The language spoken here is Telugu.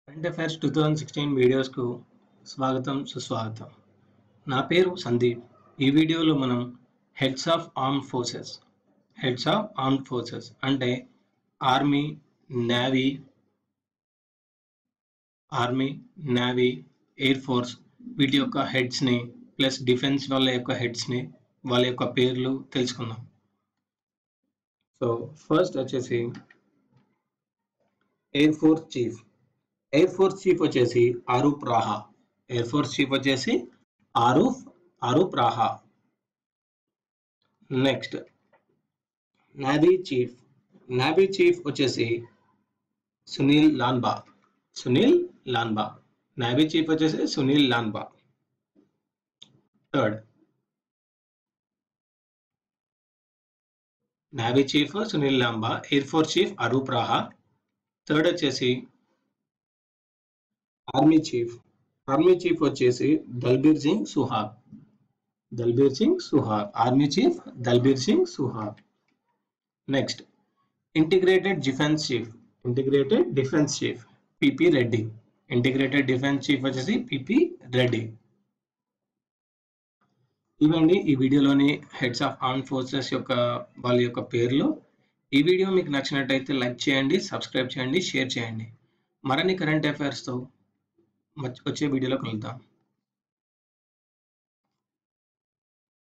కరెంట్ అఫైర్స్ 2016 వీడియోస్కు స్వాగతం సుస్వాగతం. నా పేరు సందీప్. ఈ వీడియోలో మనం హెడ్స్ ఆఫ్ ఆర్మ్డ్ ఫోర్సెస్ అంటే ఆర్మీ, నేవీ, ఎయిర్ ఫోర్స్ వీటి యొక్క హెడ్స్ని ప్లస్ డిఫెన్స్ వాళ్ళ యొక్క హెడ్స్ని వాళ్ళ యొక్క పేర్లు తెలుసుకుందాం. సో ఫస్ట్ వచ్చేసి ఎయిర్ ఫోర్స్ చీఫ్ వచ్చేసి Arup Raha. Next navy chief వచ్చేసి సునీల్ లాన్బా. నేవీ చీఫ్ వచ్చేసి Sunil Lanba. Third navy chief Sunil Lanba, air force chief Arup Raha. Third వచ్చేసి ఆర్మీ చీఫ్ వచ్చేసి Dalbir Singh army chief Dalbir Singh Suhag. Next integrated defence chief PP Reddy. Integrated defence chief వచ్చేసి పిపి రెడ్డి. ఇవండి ఈ వీడియోలోని హెడ్స్ ఆఫ్ ఆర్మ్డ్ ఫోర్సెస్ యొక్క వాళ్ళ యొక్క పేర్లు. ఈ వీడియో మీకు నచ్చినట్టయితే లైక్ చేయండి, సబ్స్క్రైబ్ చేయండి, షేర్ చేయండి. మరిన్ని కరెంట్ అఫైర్స్తో వచ్చే వీడియోలో కలుద్దాం.